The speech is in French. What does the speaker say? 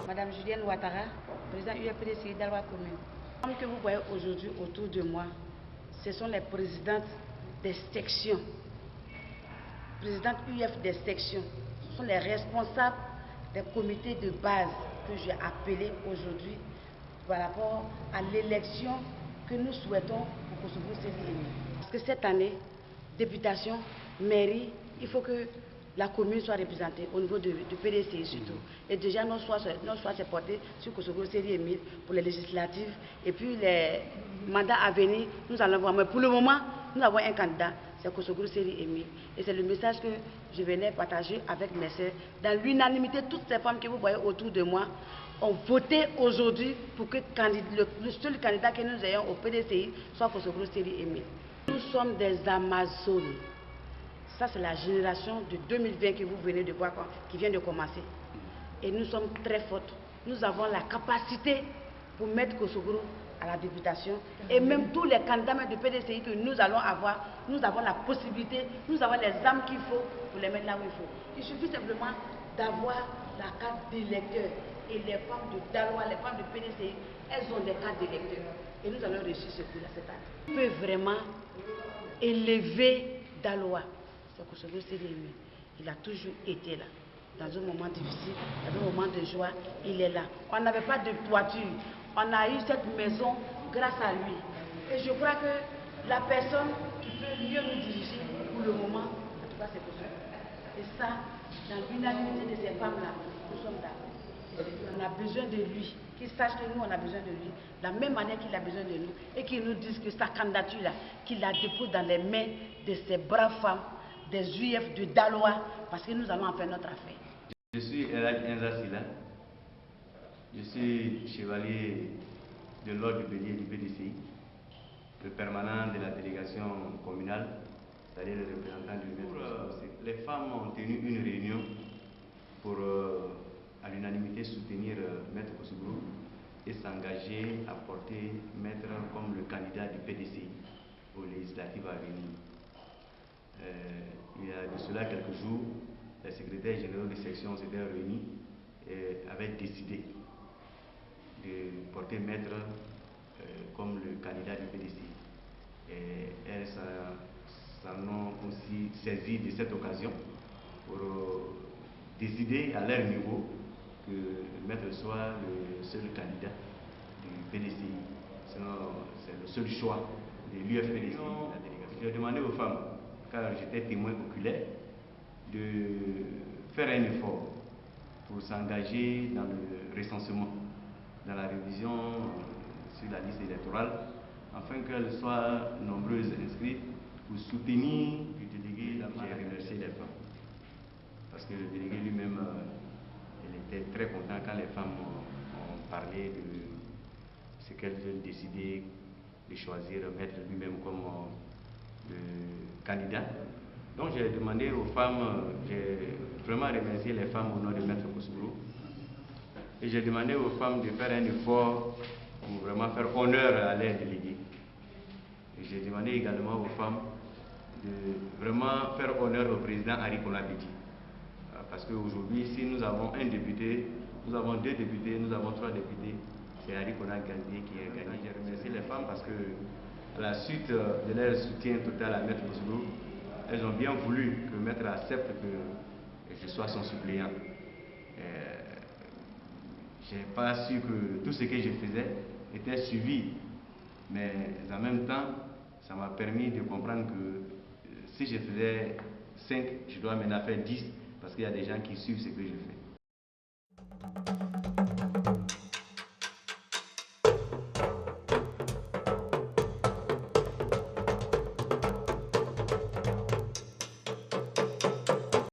Madame Julienne Ouattara, présidente UFPDCI d'Aloa Commune. Comme que vous voyez aujourd'hui autour de moi, ce sont les présidentes des sections, présidentes UF des sections. Ce sont les responsables des comités de base que j'ai appelés aujourd'hui par rapport à l'élection que nous souhaitons pour Kosovo Série. Parce que cette année, députation, mairie, il faut que la commune soit représentée au niveau du PDCI surtout. Et déjà, notre choix s'est porté sur Kosovo Série Émile pour les législatives. Et puis les mandats à venir, nous allons voir. Mais pour le moment, nous avons un candidat, c'est Kosovo Série Émile. Et c'est le message que je venais partager avec mes sœurs. Dans l'unanimité, toutes ces femmes que vous voyez autour de moi ont voté aujourd'hui pour que le seul candidat que nous ayons au PDCI soit Kosovo Série Émile. Nous sommes des Amazones. Ça, c'est la génération de 2020 que vous venez de voir, qui vient de commencer. Et nous sommes très fortes. Nous avons la capacité pour mettre Kosovo à la députation. Et même tous les candidats de PDCI que nous allons avoir, nous avons la possibilité, nous avons les âmes qu'il faut pour les mettre là où il faut. Il suffit simplement d'avoir la carte d'électeur. Et les femmes de Daloa, les femmes de PDCI, elles ont des cartes d'électeurs. Et nous allons réussir ce coup-là cette année. On peut vraiment élever Daloa. C'est Kosovo Série Émile. Il a toujours été là. Dans un moment difficile, dans un moment de joie, il est là. On n'avait pas de toiture. On a eu cette maison grâce à lui. Et je crois que la personne qui peut mieux nous diriger pour le moment, en tout cas, c'est Kosovo. Et ça, dans l'unanimité de ces femmes-là, nous sommes d'accord. On a besoin de lui, qu'il sache que nous, on a besoin de lui, de la même manière qu'il a besoin de nous, et qu'il nous dise que sa candidature-là, qu'il la dépose dans les mains de ces braves femmes, des UF de Daloa, parce que nous allons en faire notre affaire. Je suis Elad Enzasila, je suis chevalier de l'ordre du bélier du PDCI, le permanent de la délégation communale, c'est-à-dire le représentant du maître. Les femmes ont tenu une réunion pour à l'unanimité soutenir Maître Kosovo et s'engager à porter Maître comme le candidat du PDCI aux législatives à venir. Il y a de cela quelques jours, les secrétaires généraux des sections s'étaient réunis et avaient décidé de porter Maître comme le candidat du PDCI. Et elles s'en ont aussi saisi de cette occasion pour décider à leur niveau que le Maître soit le seul candidat du PDCI. Sinon, c'est le seul choix de l'UFPDCI. J'ai demandé aux femmes, car j'étais témoin oculaire, de faire un effort pour s'engager dans le recensement, dans la révision sur la liste électorale, afin qu'elles soient nombreuses inscrites pour soutenir le délégué. J'ai remercié les femmes, parce que le délégué lui-même, il était très content quand les femmes ont parlé de ce qu'elles veulent décider de choisir, mettre lui-même comme le candidat. Donc j'ai demandé aux femmes, j'ai vraiment remercié les femmes au nom de Maître Kosovo, et j'ai demandé aux femmes de faire un effort pour vraiment faire honneur à leurs délégués. Et j'ai demandé également aux femmes de vraiment faire honneur au président Ari Konabedi. Parce qu'aujourd'hui, si nous avons un député, nous avons deux députés, nous avons trois députés, c'est Ari Konabedi qui est gagné. J'ai remercié les femmes parce que, à la suite de leur soutien total à Maître Kosovo, elles ont bien voulu que Maître accepte que je sois son suppléant. Je n'ai pas su que tout ce que je faisais était suivi, mais en même temps, ça m'a permis de comprendre que si je faisais 5, je dois maintenant faire 10, parce qu'il y a des gens qui suivent ce que je fais.